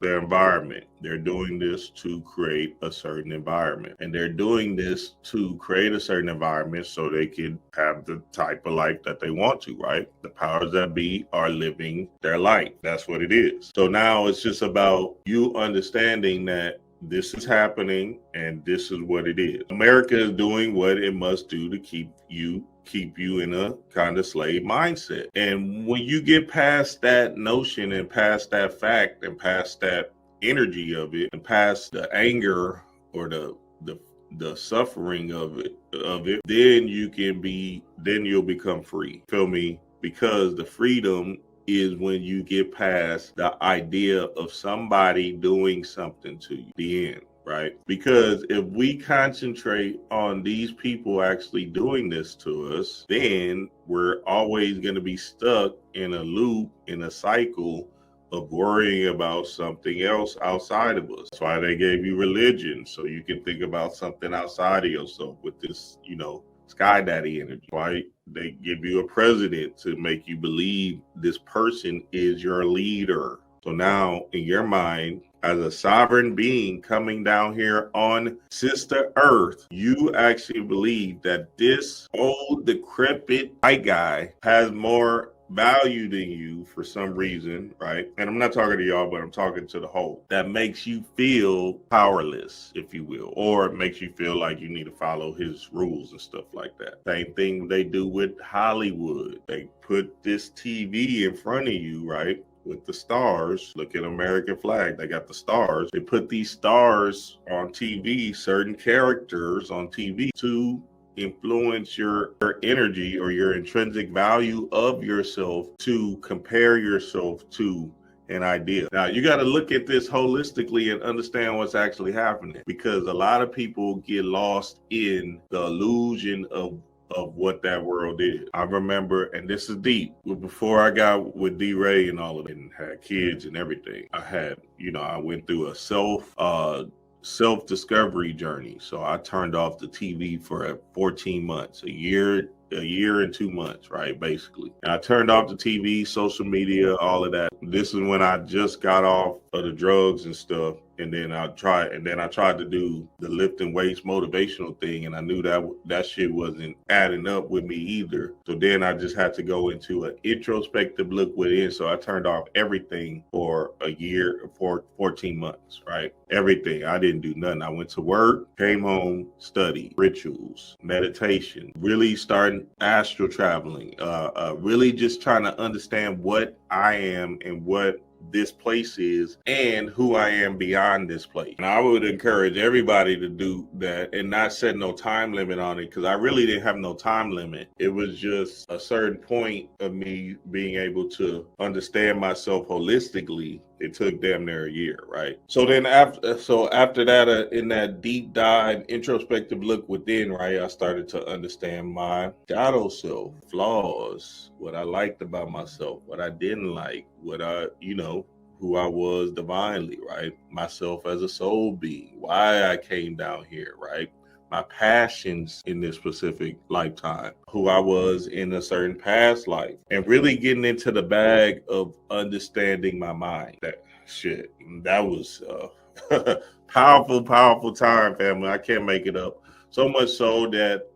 the environment. They're doing this to create a certain environment. And they're doing this to create a certain environment so they can have the type of life that they want to, right? The powers that be are living their life. That's what it is. So now it's just about you understanding that this is happening and this is what it is. America is doing what it must do to keep you in a kind of slave mindset. And when you get past that notion and past that fact and past that energy of it and past the anger or the suffering of it, then you'll become free. Feel me? Because the freedom is when you get past the idea of somebody doing something to you. The end. Right? Because if we concentrate on these people actually doing this to us, then we're always going to be stuck in a loop, in a cycle of worrying about something else outside of us. That's why they gave you religion, so you can think about something outside of yourself with this, sky daddy energy. Right? They give you a president to make you believe this person is your leader. So now in your mind, as a sovereign being coming down here on Sister Earth, you actually believe that this old decrepit white guy has more value than you for some reason, right? And I'm not talking to y'all, but I'm talking to the whole. That makes you feel powerless, if you will, or it makes you feel like you need to follow his rules and stuff like that. Same thing they do with Hollywood. They put this TV in front of you, right? With the stars. Look at American flag. They got the stars. They put these stars on TV, certain characters on TV to influence your energy or your intrinsic value of yourself, to compare yourself to an idea. Now, you got to look at this holistically and understand what's actually happening, because a lot of people get lost in the illusion of what that world is. I remember, and this is deep, before I got with D-Ray and all of it and had kids and everything, I went through a self-discovery journey. So I turned off the TV for 14 months, a year and 2 months, right? Basically. And I turned off the TV, social media, all of that. This is when I just got off of the drugs and stuff. And then I tried to do the lifting weights motivational thing, and I knew that shit wasn't adding up with me either. So then I just had to go into an introspective look within. So I turned off everything for a year, for 14 months, right? Everything. I didn't do nothing. I went to work, came home, studied, rituals, meditation, really starting astral traveling, really just trying to understand what I am and what this place is and who I am beyond this place. And I would encourage everybody to do that and not set no time limit on it, because I really didn't have no time limit. It was just a certain point of me being able to understand myself holistically. It took damn near a year, right? So then after that, in that deep dive, introspective look within, right, I started to understand my shadow self, flaws, what I liked about myself, what I didn't like, who I was divinely, right? Myself as a soul being, why I came down here, right? My passions in this specific lifetime, who I was in a certain past life, and really getting into the bag of understanding my mind. That was powerful time, family. I can't make it up. So much so that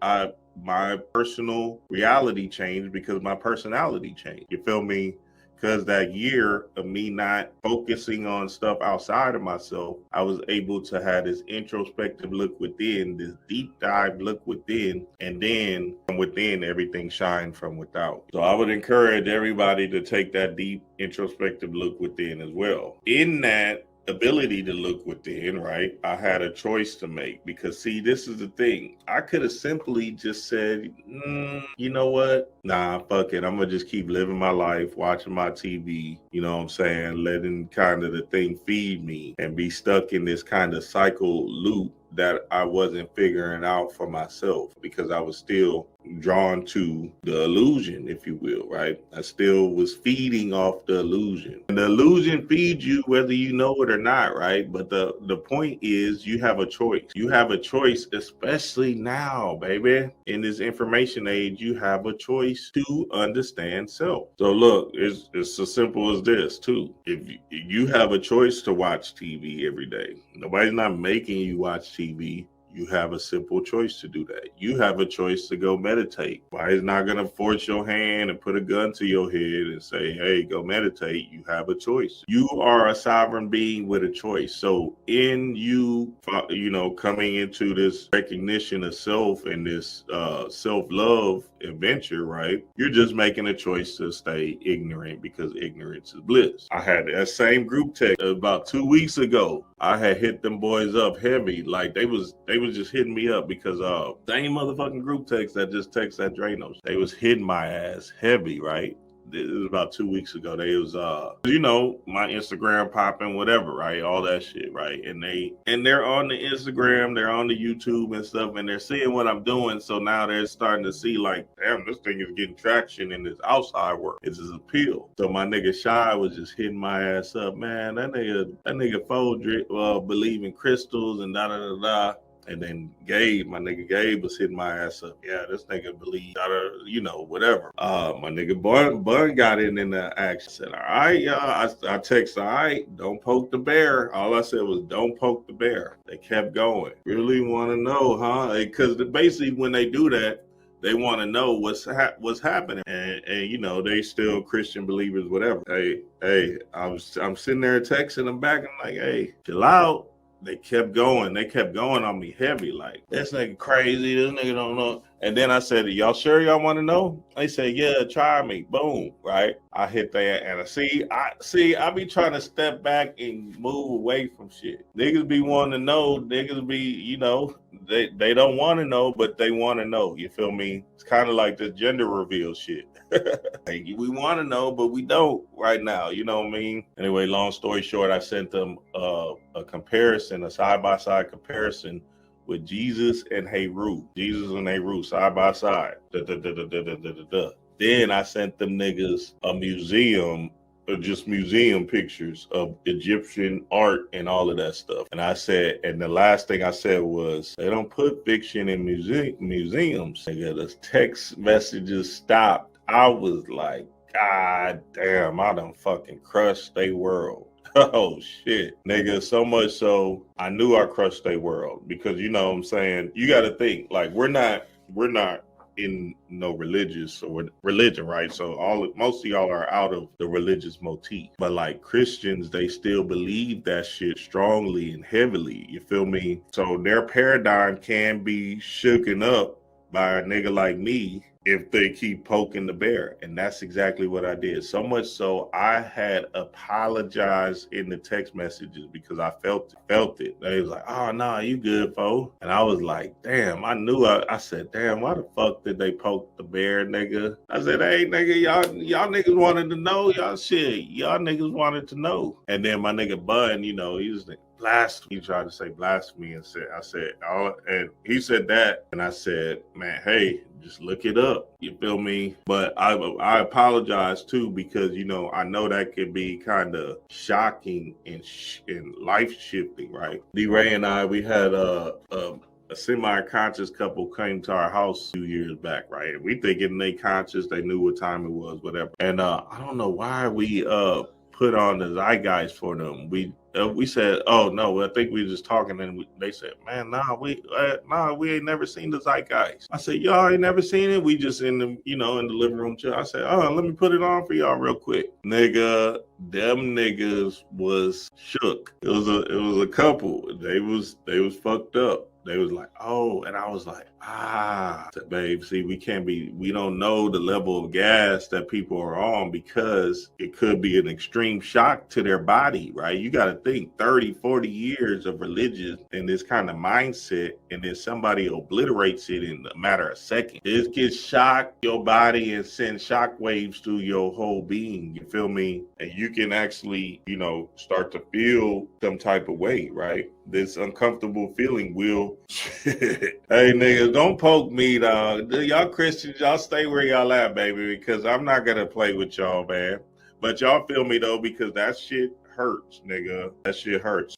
my personal reality changed because my personality changed. You feel me? Because that year of me not focusing on stuff outside of myself, I was able to have this introspective look within, this deep dive look within, and then from within, everything shined from without. So I would encourage everybody to take that deep introspective look within as well. In that ability to look within, right, I had a choice to make, because see, this is the thing. I could have simply just said, you know what? Nah, fuck it. I'm gonna just keep living my life, watching my TV, you know what I'm saying, letting kind of the thing feed me and be stuck in this kind of cycle loop that I wasn't figuring out for myself, because I was still drawn to the illusion, if you will, right? I still was feeding off the illusion. And the illusion feeds you whether you know it or not, right? But the point is, you have a choice. You have a choice, especially now, baby. In this information age, you have a choice to understand self. So look, it's as simple as this too. If you have a choice to watch TV every day, nobody's not making you watch TV. You have a simple choice to do that. You have a choice to go meditate. Why is not going to force your hand and put a gun to your head and say, hey, go meditate? You have a choice. You are a sovereign being with a choice. So in you, coming into this recognition of self and this self-love adventure, right? You're just making a choice to stay ignorant, because ignorance is bliss. I had that same group text about 2 weeks ago. I had hit them boys up heavy. Like they was just hitting me up because same motherfucking group text that just text that Drano. They was hitting my ass heavy, right? It was about 2 weeks ago. They was my Instagram popping, whatever, right? All that shit, right? And they're on the Instagram, they're on the YouTube and stuff, and they're seeing what I'm doing. So now they're starting to see like, damn, this thing is getting traction in this outside work. It's his appeal. So my nigga Shy was just hitting my ass up, man. That nigga Foldrick believe in crystals and da da da da. And then my nigga Gabe was hitting my ass up. Yeah, this nigga believe, whatever. My nigga Bun got in the action. Said, all right, y'all. I text, all right, don't poke the bear. All I said was, don't poke the bear. They kept going. Really want to know, huh? Because basically when they do that, they want to know what's happening, and they still Christian believers, whatever. Hey, I'm sitting there texting them back. I'm like, hey, chill out. They kept going. They kept going on me heavy. Like, this nigga crazy. This nigga don't know. And then I said, y'all sure y'all want to know? They said, yeah, try me. Boom. Right. I hit that. And I be trying to step back and move away from shit. Niggas be wanting to know. Niggas be, they don't want to know, but they want to know. You feel me? It's kind of like the gender reveal shit. Like, we want to know, but we don't right now. You know what I mean? Anyway, long story short, I sent them a comparison, a side-by-side comparison with Jesus and Heru. Jesus and Heru, side by side. Then I sent them niggas a museum, just museum pictures of Egyptian art and all of that stuff. And I said, and the last thing I said was, they don't put fiction in museums. Nigga, the text messages stopped. I was like, God damn, I done fucking crushed they world. Oh shit, nigga, so much so I knew I crushed their world, because you know what I'm saying, you got to think, like, we're not in no religion, right? So most of y'all are out of the religious motif, but like Christians, they still believe that shit strongly and heavily, you feel me? So their paradigm can be shooken up by a nigga like me if they keep poking the bear. And that's exactly what I did. So much so I had apologized in the text messages because I felt it. They was like, oh, nah, you good, fo. And I was like, damn, I said, damn, why the fuck did they poke the bear, nigga? I said, hey, nigga, y'all niggas wanted to know, y'all niggas wanted to know. And then my nigga Bun, he was like, blasphemy. He tried to say blasphemy and and he said that, and I said, man, hey, just look it up. You feel me? But I apologize too, because I know that could be kind of shocking and life shifting, right? D-Ray and I, we had a semi-conscious couple came to our house 2 years back, right? And we thinking they conscious, they knew what time it was, whatever. And I don't know why we put on the zeitgeist for them. We said, oh no, I think we were just talking, and they said, man, we ain't never seen the zeitgeist. I said, y'all ain't never seen it? We just in the in the living room chair. I said, oh, let me put it on for y'all real quick. Nigga, them niggas was shook. It was a couple. They was fucked up. They was like, oh, and I was like, I said, babe, see, we don't know the level of gas that people are on, because it could be an extreme shock to their body, right? You got to think 30, 40 years of religion and this kind of mindset, and then somebody obliterates it in a matter of seconds. This can shock your body and send shock waves through your whole being, you feel me? And you can actually, start to feel some type of way, right? this uncomfortable feeling will. Hey, niggas, don't poke me, dog. Y'all Christians, y'all stay where y'all at, baby, because I'm not gonna play with y'all, man. But y'all feel me though, because that shit hurts, nigga. That shit hurts.